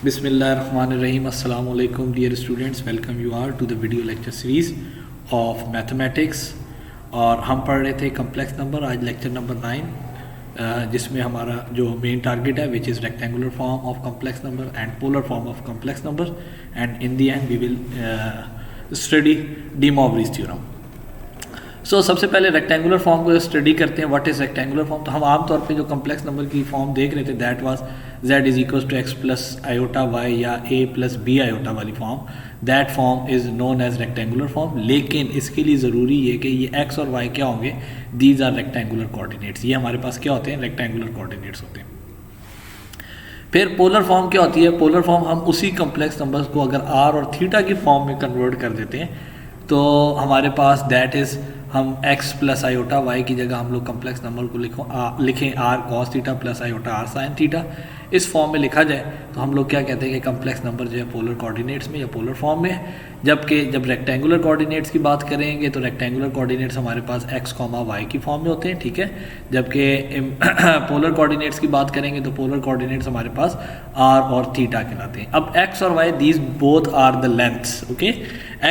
Bismillahirrahmanirrahim. Assalamu alaikum dear students. Welcome you all to the video lecture series of mathematics. और हम पढ़ रहे थे कम्प्लेक्स नंबर, आज लेक्चर नंबर 9 जिसमें हमारा जो मेन टारगेट है which is rectangular form of complex number and polar form of complex number and in the end we will study de Moivre's theorem. So सबसे पहले रेक्टेंगुलर फॉर्म को study करते हैं. What is rectangular form? तो हम आमतौर पे जो कम्प्लेक्स नंबर की फॉर्म देख रहे थे that was z is equal to x plus iota y या a प्लस b आयोटा वाली form. That form is known as rectangular form. लेकिन इसके लिए ज़रूरी है कि ये x और y क्या होंगे? These are rectangular coordinates. ये हमारे पास क्या होते हैं? रेक्टेंगुलर कोऑर्डिनेट्स होते हैं. फिर पोलर फॉर्म क्या होती है? पोलर फॉर्म हम उसी कम्प्लेक्स नंबर्स को अगर r और थीटा की फॉर्म में कन्वर्ट कर देते हैं तो हमारे पास दैट इज़ हम x प्लस आयोटा y की जगह हम लोग कम्प्लेक्स नंबर को लिखें r cos theta plus iota r sin theta. इस फॉर्म में लिखा जाए तो हम लोग क्या कहते हैं कि कम्प्लेक्स नंबर जो है पोलर कोऑर्डिनेट्स में या पोलर फॉर्म में है. जबकि जब रेक्टेंगुलर कोऑर्डिनेट्स की बात करेंगे तो रेक्टेंगुलर कोऑर्डिनेट्स हमारे पास x, y की फॉर्म में होते हैं. ठीक है. जबकि पोलर कोऑर्डिनेट्स की बात करेंगे तो पोलर कोऑर्डिनेट्स हमारे पास r और थीटा कहलाते हैं. अब x और y these both are the lengths. Okay.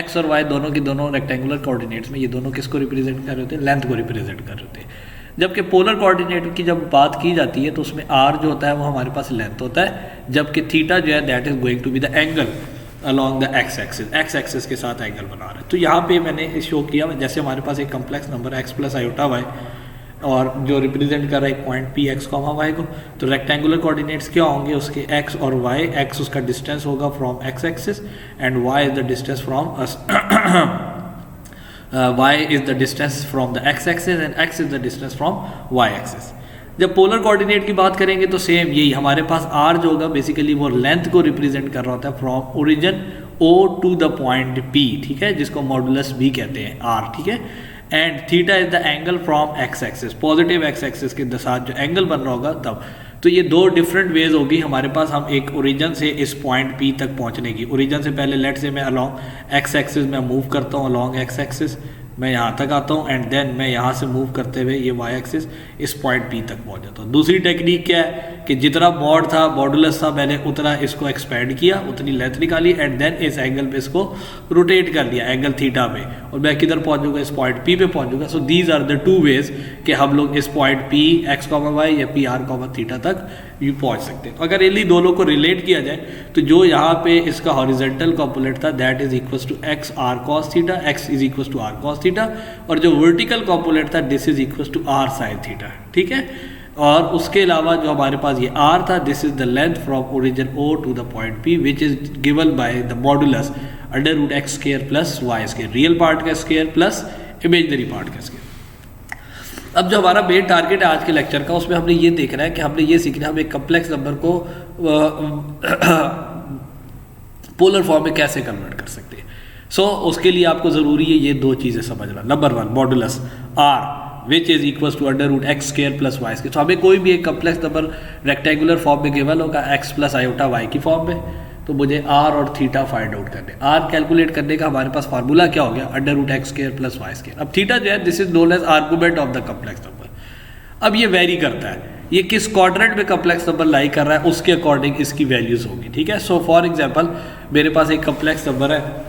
x और y दोनों की दोनों रेक्टेंगुलर कोऑर्डिनेट्स में ये दोनों किसको रिप्रेजेंट कर रहे होते हैं? लेंथ को रिप्रेजेंट कर रहे होते हैं. जबकि पोलर कोऑर्डिनेट की जब बात की जाती है तो उसमें r जो होता है वो हमारे पास लेंथ होता है, जबकि थीटा जो है that is going to be the angle along the x axis के साथ एंगल बना रहा है. तो यहाँ पे मैंने शो किया जैसे हमारे पास एक complex number x plus iota y और जो रिप्रेजेंट कर रहा है एक पॉइंट p x, y को. तो रेक्टेंगुलर कोऑर्डिनेट्स क्या होंगे उसके? x और y. x उसका डिस्टेंस होगा from x axis and y is the distance from y is the distance from the x axis and x is the distance from y axis. जब polar coordinate की बात करेंगे तो same यही हमारे पास r जो होगा बेसिकली वो लेंथ को रिप्रेजेंट कर रहा होता है from origin o to the point p. ठीक है, जिसको मॉडुलस b कहते हैं r. ठीक है. And theta is the angle from x axis, positive x axis के साथ जो एंगल बन रहा होगा तब. तो ये दो डिफरेंट वेज होगी हमारे पास. हम एक ओरिजिन से इस पॉइंट P तक पहुंचने की, ओरिजिन से पहले लेट से मैं अलॉन्ग x एक्सिस में मूव करता हूँ, अलॉन्ग x एक्सिस मैं यहाँ तक आता हूँ एंड देन मैं यहाँ से मूव करते हुए ये y एक्सिस इस पॉइंट P तक पहुँच जाता हूँ. दूसरी टेक्निक क्या है कि जितना मॉड था, मॉडुलस था, मैंने उतना इसको एक्सपेंड किया, उतनी लेंथ निकाली एंड देन इस एंगल पे इसको रोटेट कर लिया एंगल थीटा पे, और मैं किधर पहुँचूंगा? इस पॉइंट P पे पहुँचूंगा. So these are the two ways कि हम लोग इस पॉइंट P x, y या P r, थीटा तक यू पहुँच सकते हैं. अगर इन्हीं दोनों को रिलेट किया जाए तो जो यहाँ पे इसका हॉरिजॉन्टल कॉम्पोनेंट था that is equals to x r cos theta, x is equals to r cos theta, और जो वर्टिकल कॉम्पोनेंट था this is equals to r sin theta. ठीक है. और उसके अलावा जो हमारे पास ये r था this is the length from origin o to the point p which is given by the modulus under root x square plus y square, real part का स्क्वायर प्लस इमेजिनरी पार्ट का square. अब जो हमारा main target है आज के lecture का उसमें हमने ये देखना है कि हमने ये सीखना है हम एक कम्प्लेक्स नंबर को पोलर फॉर्म में कैसे कन्वर्ट कर सकते हैं. सो उसके लिए आपको ज़रूरी है ये दो चीज़ें समझना. Number 1 modulus r which is equals to under root x square plus y square. तो हमें कोई भी एक कम्प्लेक्स नंबर रेक्टेंगुलर फॉर्म में गिवन होगा x प्लस आयोटा y की फॉर्म में, तो मुझे r और थीटा फाइंड आउट करने. r कैलकुलेट करने का हमारे पास फार्मूला क्या हो गया? Under root x square plus y square. अब थीटा जो है this is known as argument of the complex number. अब ये वेरी करता है, ये किस क्वाड्रेंट में कम्प्लेक्स नंबर लाई कर रहा है उसके अकॉर्डिंग इसकी वैल्यूज होगी. ठीक है. सो फॉर एग्जांपल मेरे पास एक कम्प्लेक्स नंबर है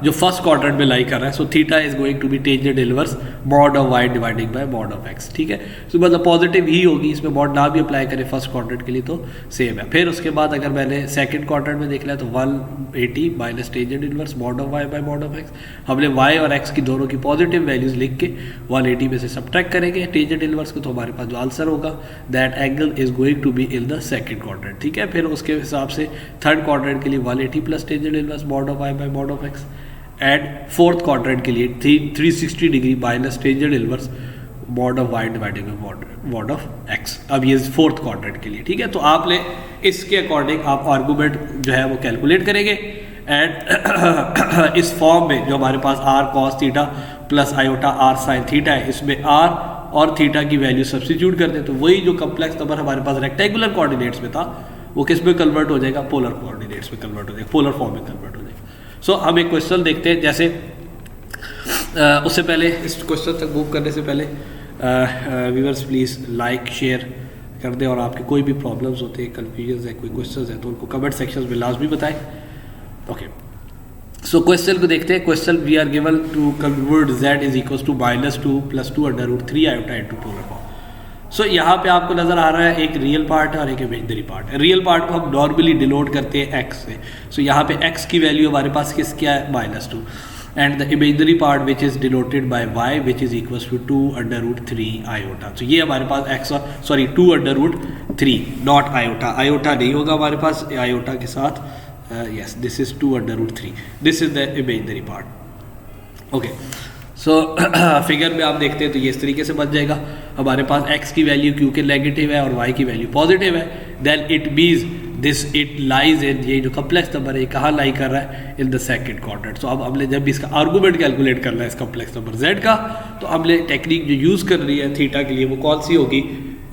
जो फर्स्ट क्वाड्रेंट में लाई कर रहा है. So theta is going to be tangent inverse mod of y dividing by mod of x. ठीक है. सो मतलब पॉजिटिव ही होगी, इसमें मॉड ना भी अप्लाई करें फर्स्ट क्वाड्रेंट के लिए तो सेम है. फिर उसके बाद अगर मैंने सेकंड क्वाड्रेंट में देख लिया तो 180 minus tangent inverse mod of y bye mod of x. हमने y और x की दोनों की पॉजिटिव वैल्यूज लिख के 180 में से सब्ट्रैक्ट करेंगे टेंजेंट इनवर्स को, तो हमारे पास जो आंसर होगा that angle is going to be in the second quadrant. ठीक है. फिर उसके हिसाब से थर्ड क्वाड्रेंट के लिए 180 plus tangent inverse mod of y bye mod of x and fourth quadrant के लिए 360 degree minus tangent inverse mod of y divided by mod of x. अब ये फोर्थ क्वाड्रेंट के लिए. ठीक है. तो आपने इसके अकॉर्डिंग आप आर्गूमेंट जो है वो कैलकुलेट करेंगे एंड इस फॉर्म में जो हमारे पास r cos theta plus iota r sin theta है इसमें r और थीटा की वैल्यू सब्स्टिट्यूट कर दें तो वही जो कम्प्लेक्स नंबर हमारे पास रेक्टेंगुलर कोऑर्डिनेट्स में था वो किस में कन्वर्ट हो जाएगा? पोलर कोऑर्डिनेट्स में कन्वर्ट हो जाएगा, पोलर फॉर्म में कन्वर्ट हो जाएगा. सो हम एक क्वेश्चन देखते हैं. जैसे उससे पहले इस क्वेश्चन तक मूव करने से पहले व्यूअर्स प्लीज़ लाइक शेयर कर दें, और आपके कोई भी प्रॉब्लम्स होते हैं, कन्फ्यूजन है, कोई क्वेश्चन है, तो उनको कमेंट सेक्शन में लाजमी बताएं। ओके, सो क्वेश्चन को देखते हैं। Question we are given to convert z is equal to -2 + 2√3 iota into polar form. So यहाँ पे आपको नजर आ रहा है एक रियल पार्ट है और एक इमेजिनरी पार्ट है। रियल पार्ट को हम नॉर्मली डिनोट करते हैं x से। सो यहाँ पे x की वैल्यू हमारे पास क्या है, -2, and the imaginary part which is denoted by y which is equal to 2√3 iota. तो ये हमारे पास x, sorry 2√3 not iota, iota नहीं होगा हमारे पास आयोटा के साथ। yes, this is 2√3, this is the imaginary part। okay, so figure में आप देखते हैं तो ये इस तरीके से बन जाएगा। हमारे पास x की वैल्यू क्योंकि नेगेटिव है और y की वैल्यू पॉजिटिव है, then it means this it lies in, ये जो कम्प्लेक्स नंबर है कहाँ लाई कर रहा है, इन द सेकंड क्वाड्रेंट। सो अब हमने जब भी इसका आर्गूमेंट कैलकुलेट करना है इस कम्प्लेक्स नंबर z का, तो हमने टेक्निक जो यूज़ कर रही है थीटा के लिए वो कौन सी होगी,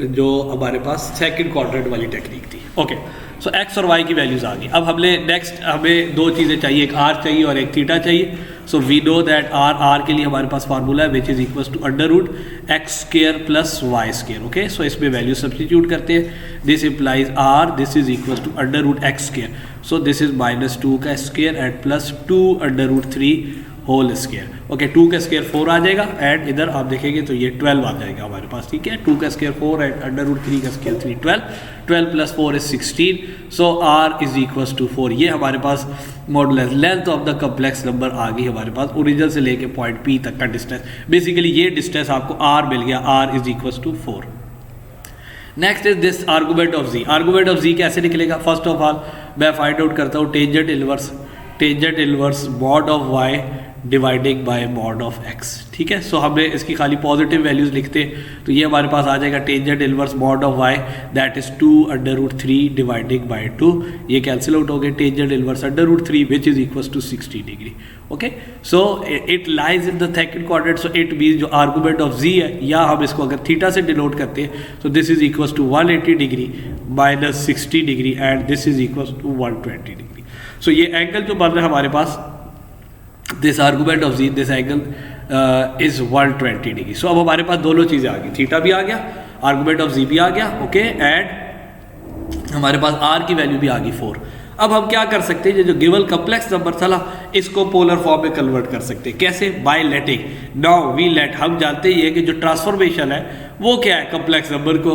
जो हमारे पास सेकंड क्वाड्रेंट वाली टेक्निक थी। ओके, सो x और y की वैल्यूज आ गई। अब हमने नेक्स्ट हमें दो चीज़ें चाहिए, एक r चाहिए और एक थीटा चाहिए। So we know that r के लिए हमारे पास फार्मूला है which is equal to √x² + y²। Okay, so इसमें वैल्यू सब्सटीट्यूट करते हैं। This implies r, this is equal to √x², so this is -2 का square and plus 2√3 whole square. Okay, 2 का स्क्वायर 4 आ जाएगा एंड इधर आप देखेंगे तो ये 12 आ जाएगा हमारे पास। ठीक है, 2 का स्क्वायर 4 एंड √3 का square 3, 12 + 4 is 16। So r is equal to 4। ये हमारे पास modulus length of the complex number आ गई हमारे पास, ओरिजिन से लेके पॉइंट P तक का डिस्टेंस। बेसिकली ये डिस्टेंस आपको r मिल गया, r is equal to 4। Next is this argument of z। Argument of z कैसे निकलेगा? फर्स्ट ऑफ ऑल मैं फाइंड आउट करता हूँ tangent inverse mod of y dividing by mod of x। ठीक है, सो हमें इसकी खाली पॉजिटिव वैल्यूज लिखते हैं तो ये हमारे पास आ जाएगा tangent inverse mod of y, that is 2√3 dividing by 2। ये कैंसिल आउट हो गए, tangent inverse √3 which is equal to 60 degree. Okay, so it lies in the second quadrant. So it means जो आर्गूमेंट ऑफ z है, या हम इसको अगर theta से डिनोट करते हैं तो this is equal to 180 degree minus 60 degree and this is equal to 120 degree. So ये एंगल जो बन रहा है हमारे पास, this argument of z, this angle is 120 degree. So अब हमारे पास दोनों चीज़ें आ गई, थीटा भी आ गया, आर्गूमेंट ऑफ z भी आ गया। ओके, एंड हमारे पास r की वैल्यू भी आ गई 4। अब हम क्या कर सकते हैं, ये जो गिवन कम्प्लेक्स नंबर था ना, इसको पोलर फॉर्म में कन्वर्ट कर सकते हैं। कैसे? By letting. Now we let, हम जानते ही है कि जो ट्रांसफॉर्मेशन है वो क्या है, कम्प्लेक्स नंबर को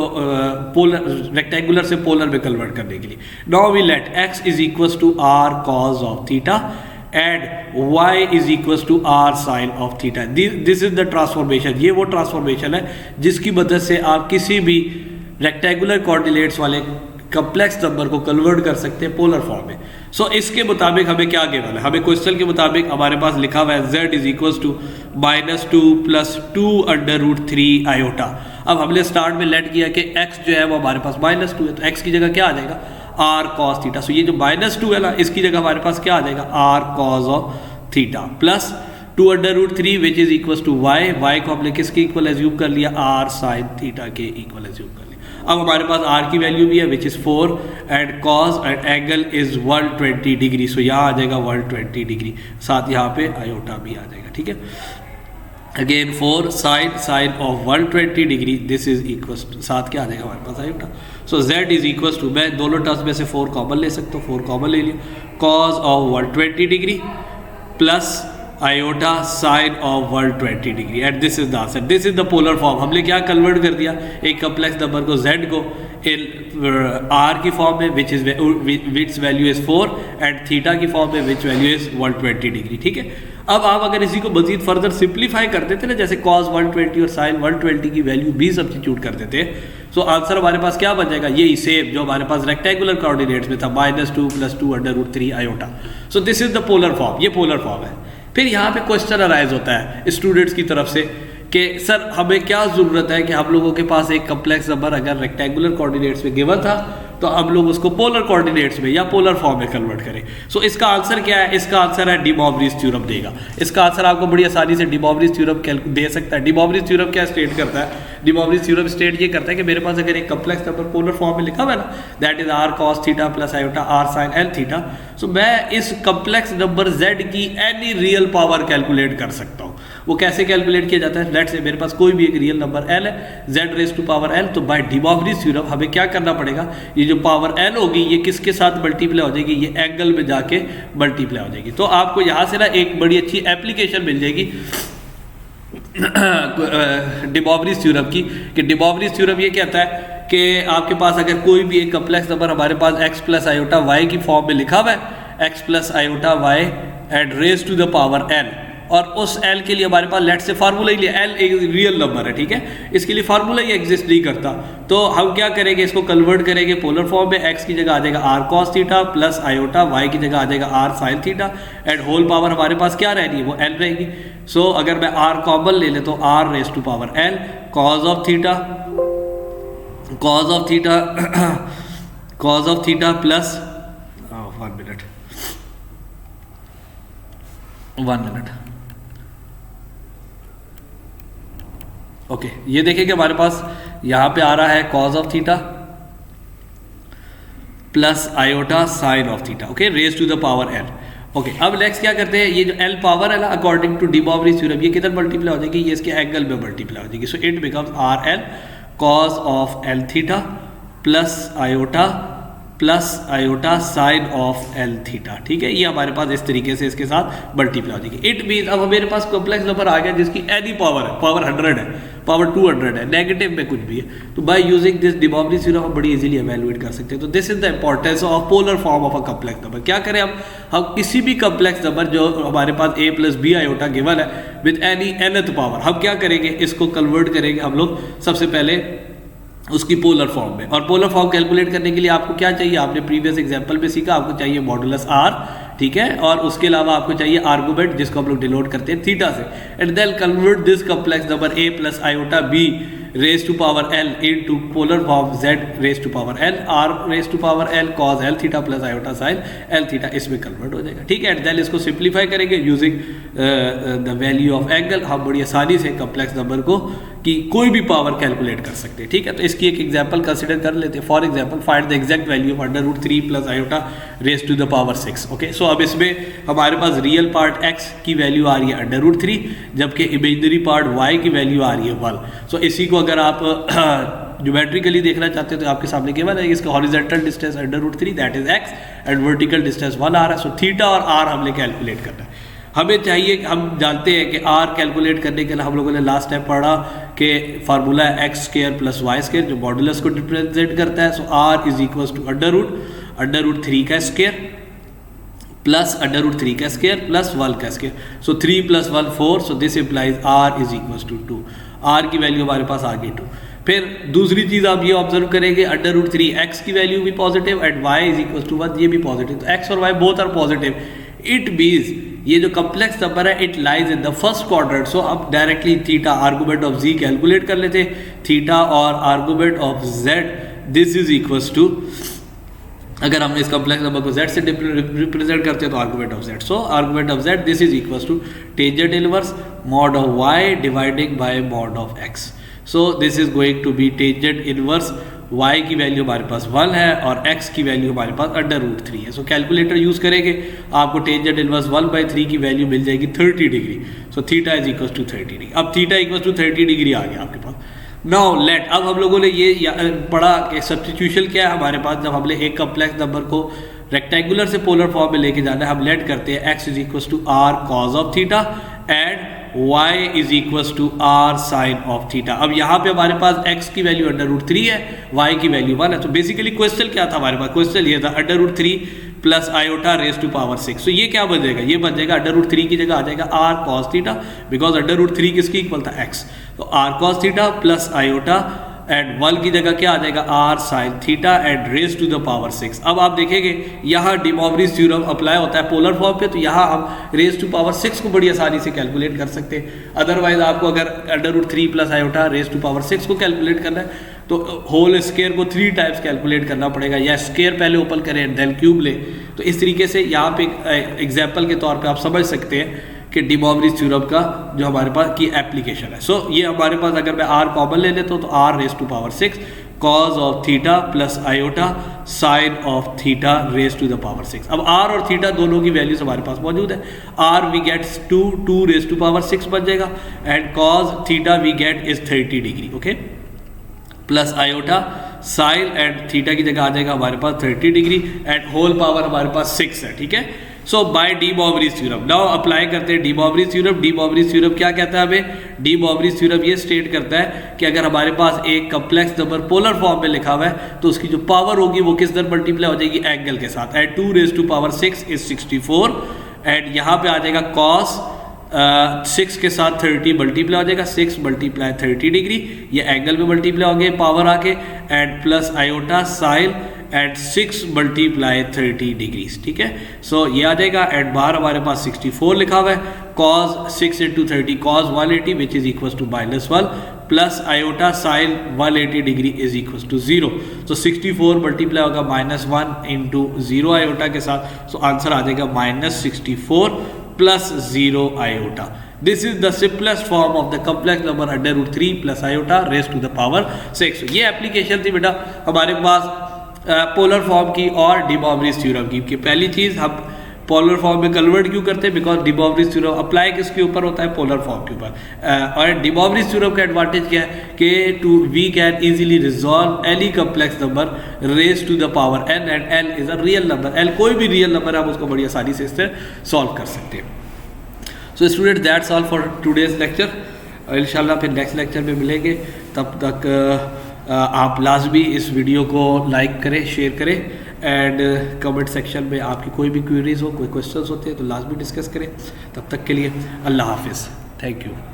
पोलर रेक्टेंगुलर से पोलर में कन्वर्ट करने के लिए। Now we let x is equal to r cos of theta and y is equal to r sine of theta. This is the transformation. ये वो ट्रांसफॉर्मेशन है जिसकी मदद से आप किसी भी रेक्टेंगुलर कोऑर्डिनेट्स वाले कम्प्लेक्स नंबर को कन्वर्ट कर सकते हैं पोलर फॉर्म में। सो इसके मुताबिक हमें क्या गिवन है, हमें क्वेश्चन के मुताबिक हमारे पास लिखा हुआ है z इज इक्वल टू -2 + 2√3 आयोटा। अब हमने स्टार्ट में लेट किया कि x जो है वो हमारे पास -2 है, तो x की जगह क्या आ जाएगा, r cos थीटा। सो ये जो -2 है ना, इसकी जगह हमारे पास क्या आ जाएगा, r cos of theta plus 2√3 which is equal to y को हमने किसके इक्वल एज्यूम कर लिया, r sin थीटा के इक्वल एज्यूम कर लिया। अब हमारे पास r की वैल्यू भी है which is 4 and cos and angle is 120 degree. So यहाँ आ जाएगा 120 डिग्री, साथ यहाँ पे आयोटा भी आ जाएगा। ठीक है, again 4 sine of 120 degree, this is equal साथ क्या आ जाएगा हमारे पास, iota. So z is equal to, मैं दोनों टर्म्स में से 4 कॉमन ले सकता हूँ, 4 कॉमन ले लिया, cos of 120 degree plus iota sine of 120 degree and this is the answer. This is the polar form. हमने क्या कन्वर्ट कर दिया, एक कम्प्लेक्स नंबर को z को r की फॉर्म में which value is 4 and theta की फॉर्म में विच वैल्यू इज 120 डिग्री। ठीक है, अब आप अगर इसी को मजीद फर्दर सिंप्लीफाई कर देते ना, जैसे cos 120 और sin 120 की वैल्यू भी सब्स्टिट्यूट कर देते, सो आंसर हमारे पास क्या बन जाएगा, यही सेम जो हमारे पास रेक्टेंगुलर कोऑर्डिनेट्स में था, -2 + 2√3 iota. So this is the polar form, ये पोलर फॉर्म है। फिर यहाँ पे क्वेश्चन अराइज होता है स्टूडेंट्स की तरफ से कि सर हमें क्या ज़रूरत है कि हम लोगों के पास एक कम्प्लेक्स नंबर अगर रेक्टेंगुलर कोऑर्डिनेट्स में गिवन था तो हम लोग उसको पोलर कोऑर्डिनेट्स में या पोलर फॉर्म में कन्वर्ट करें। सो इसका आंसर क्या है, इसका आंसर है डी मॉवरीज थ्योरम देगा। इसका आंसर आपको बड़ी आसानी से डी मॉवरीज थ्योरम दे सकता है। डी मॉवरीज थ्योरम क्या स्टेट करता है, डी मॉवरीज थ्योरम स्टेट ये करता है कि मेरे पास अगर एक कम्प्लेक्स नंबर पोलर फॉर्म में लिखा हुआ है ना, that is r cos theta plus iota r sin l theta, so मैं इस कम्प्लेक्स नंबर z की एनी रियल पावर कैलकुलेट कर सकता हूँ। वो कैसे कैलकुलेट किया जाता है? लेट्स से मेरे पास कोई भी एक रियल नंबर l है, z raise to power l, तो बाय डी मॉर्गन्स थ्योरम हमें क्या करना पड़ेगा, ये जो पावर l होगी ये किसके साथ मल्टीप्लाई हो जाएगी, ये एंगल में जाके मल्टीप्लाई हो जाएगी। तो आपको यहाँ से ना एक बड़ी अच्छी एप्लीकेशन मिल जाएगी डी मॉर्गन्स थ्योरम की, कि डी मॉर्गन्स थ्योरम ये कहता है कि आपके पास अगर कोई भी एक कम्प्लेक्स नंबर हमारे पास x प्लस आयोटा y की फॉर्म में लिखा हुआ है, x plus iota y at raise to the power n, और उस l के लिए हमारे पास लेट से फार्मूला ही लिया, l एक रियल नंबर है, ठीक है, इसके लिए फार्मूला ही एग्जिस्ट नहीं करता, तो हम क्या करेंगे, इसको कन्वर्ट करेंगे पोलर फॉर्म में, x की जगह आ जाएगा r cos theta plus iota, y की जगह आ जाएगा r sin theta, and whole power हमारे पास क्या रह रही है, वो l रहेगी। सो अगर मैं r कॉमन ले ले तो r raise to power l cos of theta plus 1 minute okay, ये देखिए कि हमारे पास यहाँ पे आ रहा है cos of theta plus iota sine of theta, okay, raise to the power l। Okay, अब नेक्स्ट क्या करते हैं, ये जो l पावर है ना, according to De Morgan's theorem ये किधर मल्टीप्लाई हो जाएगी, ये इसके एंगल में मल्टीप्लाई हो जाएगी। So it becomes R L cos of l theta plus iota sine of l theta, ठीक है, ये हमारे पास इस तरीके से इसके साथ मल्टीप्लाई हो जाएगी। इट मीन्स अब मेरे पास कॉम्प्लेक्स नंबर आ गया जिसकी एनी पावर है, पावर 100 है, पावर 200 है, नेगेटिव में कुछ भी है, तो by using this De Morgan's theorem हम बड़ी इजीली एवेलुएट कर सकते हैं। तो this is the importance of polar form of a complex number. क्या करें हम किसी भी कॉम्प्लेक्स नंबर जो हमारे पास a plus B iota given है विद एनी nth पावर, हम क्या करेंगे, इसको कन्वर्ट करेंगे हम लोग सबसे पहले उसकी पोलर फॉर्म में। और पोलर फॉर्म कैलकुलेट करने के लिए आपको क्या चाहिए, आपने प्रीवियस एग्जांपल में सीखा, आपको चाहिए मॉडुलस r, ठीक है, और उसके अलावा आपको चाहिए आर्गुमेंट जिसको हम लोग डिनोट करते हैं थीटा से, and then convert this complex number a plus iota b raise to power l into polar form z raise to power l r raise to power l cos l theta plus iota sine l theta, इसमें convert हो जाएगा, ठीक है। And then इसको simplify करेंगे using the value of angle, हम बड़ी आसानी से कॉम्प्लेक्स नंबर को कि कोई भी पावर कैलकुलेट कर सकते हैं, ठीक है। तो इसकी एक एग्जांपल कंसीडर कर लेते हैं। For example find the exact value of √3 plus iota raise to the power 6, okay. So अब इसमें हमारे पास रियल पार्ट x की वैल्यू आ रही है √3, जबकि इमेजिनरी पार्ट y की वैल्यू आ रही है 1। सो इसी को अगर आप ज्योमेट्रिकली देखना चाहते हो तो आपके सामने केवल है इसका horizontal distance √3 that is x and vertical distance 1 आ रहा है। सो थीटा और r हमने कैलकुलेट करना है। हमें चाहिए, हम जानते हैं कि r कैलकुलेट करने के लिए हम लोगों ने लास्ट टाइम पढ़ा कि फार्मूला है x square plus y square जो मॉडुलस को रिप्रेजेंट करता है। सो r इज इक्वल टू √3 का स्क्वायर प्लस √3 का स्क्वायर प्लस 1 का square. So 3 + 1 4, so this implies r is equal to 2, r की वैल्यू हमारे पास आ गई 2। फिर दूसरी चीज़ आप ये ऑब्जर्व करेंगे √3 x की वैल्यू भी positive and y is equal to 1, ये भी पॉजिटिव, तो x और y both are positive. It means ये जो कम्प्लेक्स नंबर है it lies in the first quadrant. So अब directly theta argument of z calculate कर लेते, थीटा और argument of z this is equal to, अगर हमने इस कम्प्लेक्स नंबर को z से रिप्रेजेंट करते हैं तो argument of z, so argument of z this is equal to tangent inverse mod of y dividing by mod of x। So this is going to be tangent inverse y की value हमारे पास 1 है और x की value हमारे पास √3 है। सो calculator use करेंगे, आपको टेंजेंट इनवर्स 1/3 की वैल्यू मिल जाएगी 30 degree. So theta is equal to 30 degree. अब थीटा इक्वल टू 30 डिग्री आ गया आपके पास। नाउ लेट, अब हम लोगों ने ये पढ़ा कि सब्स्टिट्यूशन क्या है हमारे पास, जब हमने एक कम्प्लेक्स नंबर को रेक्टेंगुलर से पोलर फॉर्म में लेके जाना है, हम लेट करते हैं x is equal to r cos of theta and y is equal to r sine of theta. अब यहाँ पे हमारे पास x की वैल्यू √3 है, y की वैल्यू 1 है। तो बेसिकली क्वेश्चन क्या था हमारे पास, क्वेश्चन ये था √3 plus iota raise to power 6। So ये क्या बन जाएगा, ये बन जाएगा √3 की जगह आ जाएगा r cos थीटा, बिकॉज √3 किसकी इक्वल था x, तो r cos theta plus iota and 1 की जगह क्या आ जाएगा r sin theta and raise to the power 6। अब आप देखेंगे यहाँ डी मॉर्गन्स थ्योरम अप्लाई होता है पोलर फॉर्म पे, तो यहाँ हम रेज टू पावर 6 को बड़ी आसानी से कैलकुलेट कर सकते हैं। अदरवाइज आपको अगर √3 plus iota raise to power 6 को कैलकुलेट करना है तो होल स्क्वायर को 3 टाइम्स कैलकुलेट करना पड़ेगा, या स्क्वायर पहले ओपन करें देन क्यूब ले। तो इस तरीके से यहाँ पे एग्जाम्पल के तौर पर आप समझ सकते हैं कि डी मॉर्गन्स थ्योरम का जो हमारे पास की एप्लीकेशन है। सो ये हमारे पास अगर मैं r कॉमन ले लेता हूँ तो r raise to power 6 cos of theta plus iota sine of theta raise to the power 6। अब r और थीटा दोनों की वैल्यूज हमारे पास मौजूद है। r we gets 2 raise to power 6 बन जाएगा, and cos theta we get is 30 degree, okay, plus iota sine and theta की जगह आ जाएगा हमारे पास 30 डिग्री, एंड होल पावर हमारे पास 6 है, ठीक है। So by de Moivre's theorem now apply करते हैं de Moivre's theorem. De Moivre's theorem क्या कहता है हमें? डी मॉवरीज थ्योरम ये स्टेट करता है कि अगर हमारे पास एक कम्प्लेक्स नंबर पोलर फॉर्म में लिखा हुआ है तो उसकी जो पावर होगी वो किस तरह मल्टीप्लाई हो जाएगी? एंगल के साथ, and 2 raise to power 6 is 64, and यहाँ पे आ जाएगा कॉस 6 के साथ 30 मल्टीप्लाई हो जाएगा, 6 मल्टीप्लाई 30 डिग्री, ये एंगल में मल्टीप्लाई हो गए पावर आके, and plus iota sine and 6 multiply 30 degrees, ठीक है। सो ये आ जाएगा, एंड बाहर हमारे पास 64 लिखा हुआ है, cos 6 into 30 cos 180 which is equal to -1 plus iota sine 180 degree is equal to 0। So 64 multiply होगा -1 इंटू 0 आयोटा के साथ, सो आंसर आ जाएगा -64 plus 0 iota. This is the simplest form of the complex number √3 plus iota raise to the power 6। ये application थी बेटा हमारे पास polar form की और डी मॉवरीज थ्योरम की। कि पहली चीज़ हम पोलर फॉर्म में कन्वर्ट क्यों करते हैं? Because de Moivre's theorem apply किसके ऊपर होता है? पोलर फॉर्म के ऊपर। और डी मॉवरीज थ्योरम का एडवांटेज क्या है कि we can easily resolve any complex number raise to the power n, and n is a real number. l कोई भी रियल नंबर है, आप उसको बड़ी आसानी से इससे सॉल्व कर सकते हैं। So student that's all for today's lecture. इंशाल्लाह फिर नेक्स्ट लेक्चर में मिलेंगे, तब तक आप लाजमी इस वीडियो को लाइक करें, शेयर करें, एंड कमेंट सेक्शन में आपकी कोई भी क्वेरीज हो, कोई क्वेश्चंस होते हैं तो लाजमी डिस्कस करें। तब तक के लिए अल्लाह हाफिज़, थैंक यू।